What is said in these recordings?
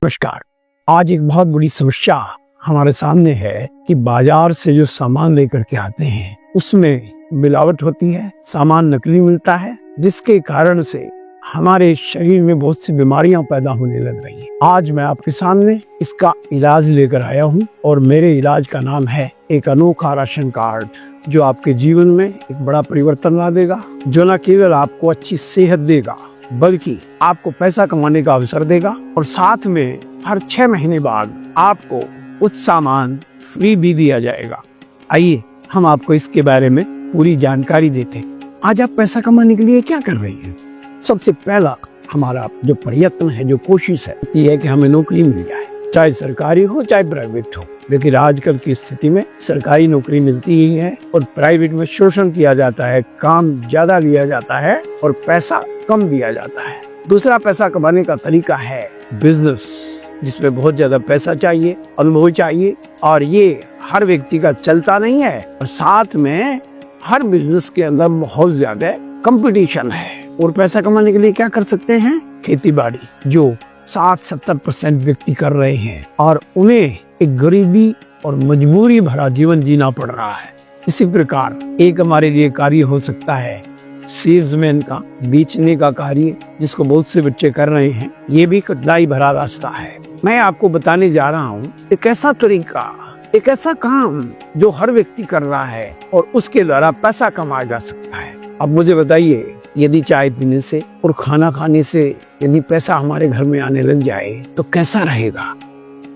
नमस्कार। आज एक बहुत बड़ी समस्या हमारे सामने है कि बाजार से जो सामान लेकर के आते हैं उसमें मिलावट होती है, सामान नकली मिलता है, जिसके कारण से हमारे शरीर में बहुत सी बीमारियां पैदा होने लग रही हैं। आज मैं आपके सामने इसका इलाज लेकर आया हूं और मेरे इलाज का नाम है एक अनोखा राशन कार्ड, जो आपके जीवन में एक बड़ा परिवर्तन ला देगा, जो न केवल आपको अच्छी सेहत देगा बल्कि आपको पैसा कमाने का अवसर देगा और साथ में हर 6 महीने बाद आपको कुछ सामान फ्री भी दिया जाएगा। आइए हम आपको इसके बारे में पूरी जानकारी देते हैं। आज आप पैसा कमाने के लिए क्या कर रहे हैं? सबसे पहला हमारा जो प्रयत्न है, जो कोशिश है, ये है कि हमें नौकरी मिल जाए, चाहे सरकारी हो चाहे प्राइवेट हो। लेकिन आजकल की स्थिति में सरकारी नौकरी मिलती ही है और प्राइवेट में शोषण किया जाता है, काम ज्यादा लिया जाता है और पैसा कम दिया जाता है। दूसरा पैसा कमाने का तरीका है बिजनेस, जिसमें बहुत ज्यादा पैसा चाहिए, अनुभव चाहिए और ये हर व्यक्ति का चलता नहीं है और साथ में हर बिजनेस के अंदर बहुत ज्यादा कंपटीशन है। और पैसा कमाने के लिए क्या कर सकते हैं? खेती बाड़ी, जो 60-70% व्यक्ति कर रहे हैं और उन्हें एक गरीबी और मजबूरी भरा जीवन जीना पड़ रहा है। इसी प्रकार एक हमारे लिए कार्य हो सकता है सेल्समैन का, बेचने का कार्य, जिसको बहुत से बच्चे कर रहे हैं। ये भी कठिनाई भरा रास्ता है। मैं आपको बताने जा रहा हूँ एक ऐसा तरीका, एक ऐसा काम जो हर व्यक्ति कर रहा है और उसके द्वारा पैसा कमाया जा सकता है। अब मुझे बताइए, यदि चाय पीने से और खाना खाने से यदि पैसा हमारे घर में आने लग जाए तो कैसा रहेगा?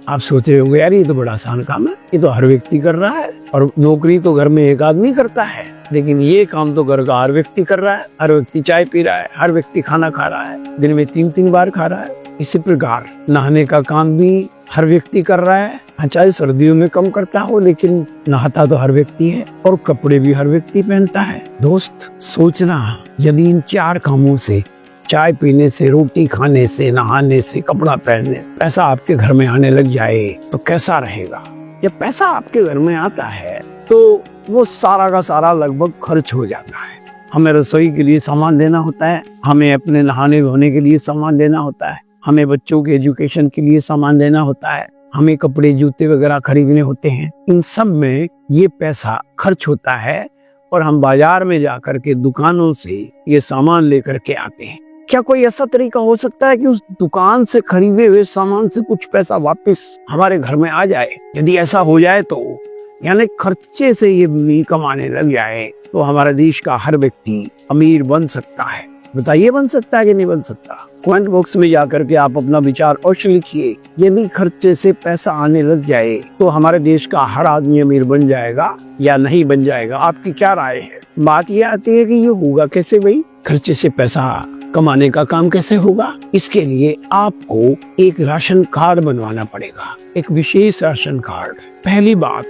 आप सोच रहे होंगे, यार ये तो बड़ा आसान काम है, ये तो हर व्यक्ति कर रहा है और नौकरी तो घर में एक आदमी करता है। लेकिन ये काम तो घर का हर व्यक्ति कर रहा है। हर व्यक्ति चाय पी रहा है, हर व्यक्ति खाना खा रहा है, दिन में 3-3 बार खा रहा है। इसी प्रकार नहाने का काम भी हर व्यक्ति कर रहा है। चाहे सर्दियों में कम करता हो, लेकिन नहाता तो हर व्यक्ति है और कपड़े भी हर व्यक्ति पहनता है। दोस्त, सोचना, यदि इन 4 कामों से, चाय पीने से, रोटी खाने से, नहाने से, कपड़ा पहनने से पैसा आपके घर में आने लग जाए तो कैसा रहेगा? जब पैसा आपके घर में आता है तो वो सारा का सारा लगभग खर्च हो जाता है। हमें रसोई के लिए सामान लेना होता है, हमें अपने नहाने धोने के लिए सामान लेना होता है, हमें बच्चों के एजुकेशन के लिए सामान लेना होता है, हमें कपड़े जूते वगैरह खरीदने होते हैं। इन सब में ये पैसा खर्च होता है और हम बाजार में जाकर के दुकानों से ये सामान लेकर के आते हैं। क्या कोई ऐसा तरीका हो सकता है कि उस दुकान से खरीदे हुए सामान से कुछ पैसा वापस हमारे घर में आ जाए? यदि ऐसा हो जाए तो यानी खर्चे से ये भी कमाने लग जाए तो हमारे देश का हर व्यक्ति अमीर बन सकता है। बताइए, बन सकता है कि नहीं बन सकता? कमेंट बॉक्स में जाकर के आप अपना विचार अवश्य लिखिए। यदि खर्चे से पैसा आने लग जाए तो हमारे देश का हर आदमी अमीर बन जाएगा या नहीं बन जाएगा? आपकी क्या राय है? बात ये आती है कि ये होगा कैसे भाई? खर्चे से पैसा कमाने का काम कैसे होगा? इसके लिए आपको एक राशन कार्ड बनवाना पड़ेगा, एक विशेष राशन कार्ड। पहली बात,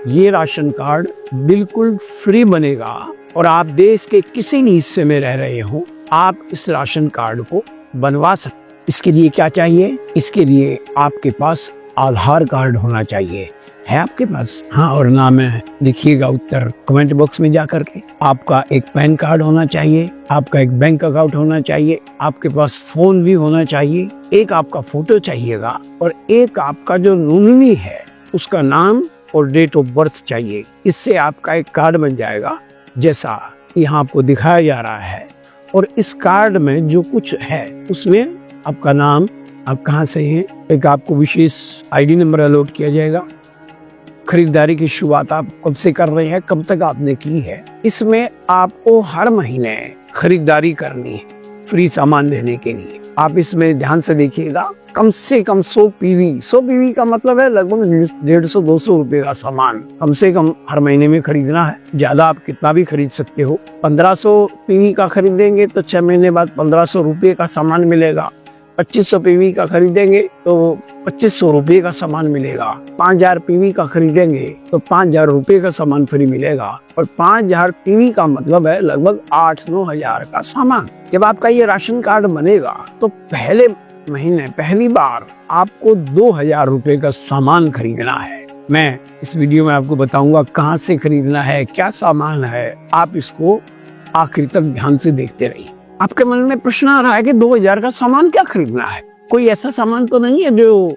ये राशन कार्ड बिल्कुल फ्री बनेगा और आप देश के किसी भी हिस्से में रह रहे हो, आप इस राशन कार्ड को बनवा सकते। इसके लिए क्या चाहिए? इसके लिए आपके पास आधार कार्ड होना चाहिए। है आपके पास? हाँ और ना में लिखिएगा उत्तर कमेंट बॉक्स में जाकर के। आपका एक पैन कार्ड होना चाहिए, आपका एक बैंक अकाउंट होना चाहिए, आपके पास फोन भी होना चाहिए, एक आपका फोटो चाहिएगा और एक आपका जो नॉमिनी है उसका नाम और डेट ऑफ बर्थ चाहिए। इससे आपका एक कार्ड बन जाएगा जैसा यहाँ आपको दिखाया जा रहा है। और इस कार्ड में जो कुछ है उसमें आपका नाम, आप कहाँ से हैं, एक आपको विशेष ID नंबर अलॉट किया जाएगा, खरीदारी की शुरुआत आप कब से कर रहे हैं, कब तक आपने की है। इसमें आपको हर महीने खरीदारी करनी है फ्री सामान देने के लिए। आप इसमें ध्यान से देखिएगा, कम से कम 100 PV का मतलब है लगभग 150-200 रुपए का सामान कम से कम हर महीने में खरीदना है। ज्यादा आप कितना भी खरीद सकते हो। 1500 PV का खरीदेंगे तो 6 महीने बाद 1500 रुपये का सामान मिलेगा। 2500 PV का खरीदेंगे तो 2500 रुपये का सामान मिलेगा। 5000 PV का खरीदेंगे तो 5000 रुपये का सामान फ्री मिलेगा। और 5000 PV का मतलब है लगभग 8-9 हजार का सामान। जब आपका ये राशन कार्ड बनेगा तो पहले महीने पहली बार आपको 2000 रुपये का सामान खरीदना है। मैं इस वीडियो में आपको बताऊंगा कहाँ से खरीदना है, क्या सामान है। आप इसको आखिर तक ध्यान से देखते रहिए। आपके मन में प्रश्न आ रहा है कि 2000 का सामान क्या खरीदना है, कोई ऐसा सामान तो नहीं है जो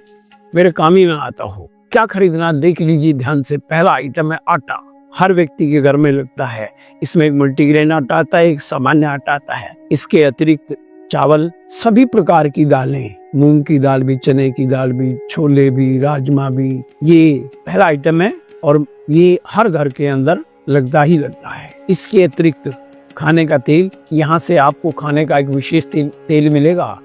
मेरे काम ही में आता हो। क्या खरीदना देख लीजिए ध्यान से। पहला आइटम है आटा। हर व्यक्ति के घर में लगता है। इसमें एक मल्टीग्रेन आटा आता है, एक सामान्य आटा आता है। इसके अतिरिक्त चावल, सभी प्रकार की दालें, मूंग की दाल भी, चने की दाल भी, छोले भी, राजमा भी, ये पहला आइटम है और ये हर घर के अंदर लगता ही लगता है। इसके अतिरिक्त खाने का तेल, यहाँ से आपको खाने का एक विशेष तेल मिलेगा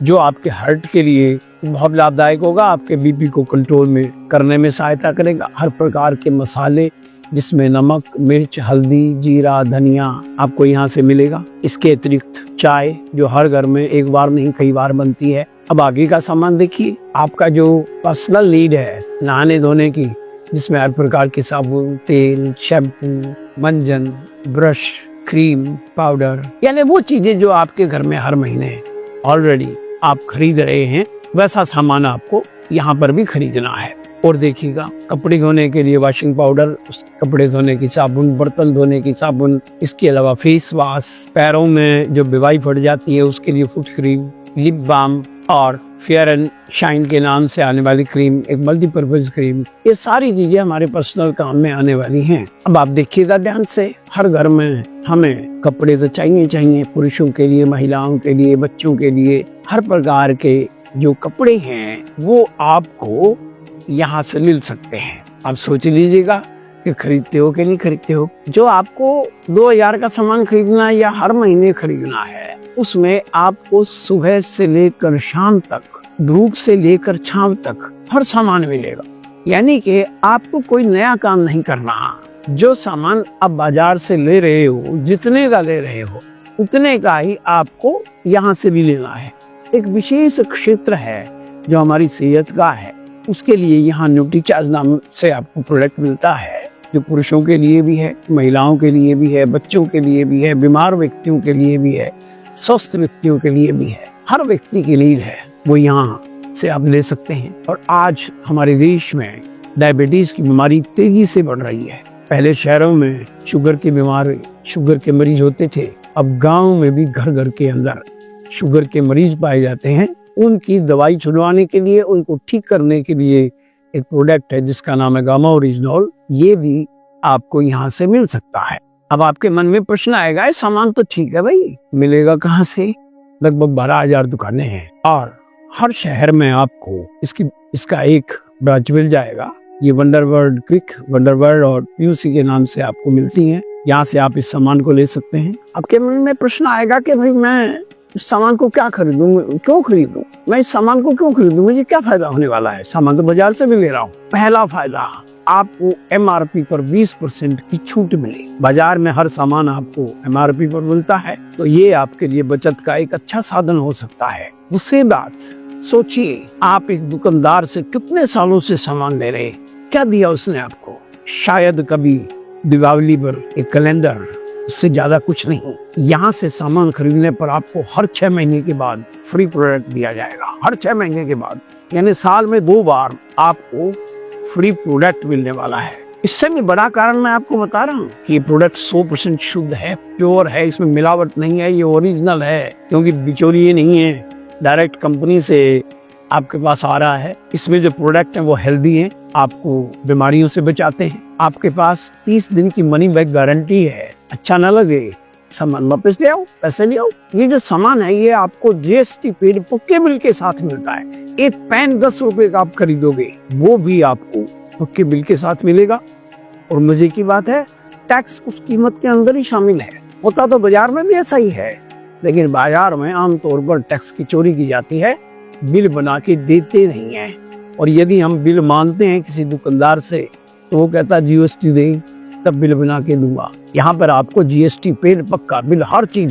जो आपके हार्ट के लिए बहुत लाभदायक होगा, आपके बीपी को कंट्रोल में करने में सहायता करेगा। हर प्रकार के मसाले जिसमें नमक, मिर्च, हल्दी, जीरा, धनिया आपको यहाँ से मिलेगा। इसके अतिरिक्त चाय जो हर घर में एक बार नहीं कई बार बनती है। अब आगे का सामान देखिए। आपका जो पर्सनल नीड है नहाने धोने की, जिसमें हर प्रकार के साबुन, तेल, शैम्पू, मंजन, ब्रश, क्रीम, पाउडर, यानी वो चीजें जो आपके घर में हर महीने ऑलरेडी आप खरीद रहे हैं, वैसा सामान आपको यहाँ पर भी खरीदना है। और देखिएगा, कपड़े धोने के लिए वॉशिंग पाउडर, कपड़े धोने की साबुन, बर्तन धोने की साबुन, इसके अलावा फेस वॉश, पैरों में जो बीमारी फट जाती है उसके लिए फुट क्रीम, लिप बाम और फेयर एंड शाइन के नाम से आने वाली क्रीम, एक मल्टीपर्पज क्रीम, ये सारी चीजें हमारे पर्सनल काम में आने वाली हैं। अब आप देखिएगा ध्यान से, हर घर में हमें कपड़े तो चाहिए, पुरुषों के लिए, महिलाओं के लिए, बच्चों के लिए, हर प्रकार के जो कपड़े हैं वो आपको यहाँ से मिल सकते हैं। आप सोच लीजिएगा कि खरीदते हो कि नहीं खरीदते हो। जो आपको 2000 का सामान खरीदना है या हर महीने खरीदना है, उसमें आपको सुबह से लेकर शाम तक, धूप से लेकर छांव तक हर सामान मिलेगा। यानी कि आपको कोई नया काम नहीं करना। जो सामान आप बाजार से ले रहे हो, जितने का ले रहे हो, उतने का ही आपको यहाँ से भी लेना है। एक विशेष क्षेत्र है जो हमारी सेहत का है, उसके लिए यहाँ न्यूट्रीचार्ज नाम से आपको प्रोडक्ट मिलता है, जो पुरुषों के लिए भी है, महिलाओं के लिए भी है, बच्चों के लिए भी है, बीमार व्यक्तियों के लिए भी है, स्वस्थ व्यक्तियों के लिए भी है। हर व्यक्ति की नीड है वो यहाँ से आप ले सकते हैं। और आज हमारे देश में डायबिटीज की बीमारी तेजी से बढ़ रही है। पहले शहरों में शुगर के मरीज होते थे, अब गाँव में भी घर घर के अंदर शुगर के मरीज पाए जाते हैं। उनकी दवाई छुड़वाने के लिए, उनको ठीक करने के लिए एक प्रोडक्ट है जिसका नाम है गामा ओरिजिनॉल। ये भी आपको यहाँ से मिल सकता है। अब आपके मन में प्रश्न आएगा, ये सामान तो ठीक है भाई, मिलेगा कहाँ से? लगभग 12,000 दुकानें हैं और हर शहर में आपको इसका एक ब्रांच मिल जाएगा। ये वंडरवर्ल्ड क्विक, वंडरवर्ल्ड और पीयूसी के नाम से आपको मिलती हैं। यहाँ से आप इस सामान को ले सकते हैं। आपके मन में प्रश्न आएगा कि भाई मैं इस सामान को क्या खरीदूं, क्यों खरीदूं, मैं इस सामान को क्यों खरीदूं, मुझे क्या फायदा होने वाला है? सामान तो बाजार से भी ले रहा हूँ। पहला फायदा, आपको MRP पर 20% की छूट मिलेगी। बाजार में हर सामान आपको MRP पर मिलता है, तो ये आपके लिए बचत का एक अच्छा साधन हो सकता है। दूसरी बात, सोचिए आप एक दुकानदार से कितने सालों से सामान ले रहे, क्या दिया उसने आपको? शायद कभी दीपावली पर एक कैलेंडर, इससे ज्यादा कुछ नहीं। यहाँ से सामान खरीदने पर आपको हर 6 महीने के बाद फ्री प्रोडक्ट दिया जाएगा। हर 6 महीने के बाद, यानी साल में 2 बार आपको फ्री प्रोडक्ट मिलने वाला है। इससे भी बड़ा कारण मैं आपको बता रहा हूँ कि ये प्रोडक्ट 100% शुद्ध है, प्योर है, इसमें मिलावट नहीं है, ये ओरिजिनल है, क्योंकि बिचौलिए नहीं है, डायरेक्ट कंपनी से आपके पास आ रहा है। इसमें जो प्रोडक्ट है वो हेल्दी है, आपको बीमारियों से बचाते हैं। आपके पास 30 दिन की मनी बैक गारंटी है। अच्छा ना लगे, सामान वापस ले आओ, पैसे ले आओ। ये जो सामान है ये आपको GST पेड पक्के बिल के साथ मिलता है। एक पेन 10 रुपए का आप खरीदोगे, वो भी आपको पक्के बिल के साथ मिलेगा। और मजे की बात है, टैक्स उस कीमत के अंदर ही शामिल है। होता तो बाजार में भी ऐसा ही है, लेकिन बाजार में आमतौर पर टैक्स की चोरी की जाती है, बिल बना के देते नहीं है। और यदि हम बिल मांगते हैं किसी दुकानदार से, तो वो कहता है GST दे, तब बिल बना के दूंगा। यहाँ पर आपको GST पेड पक्का बिल, हर चीज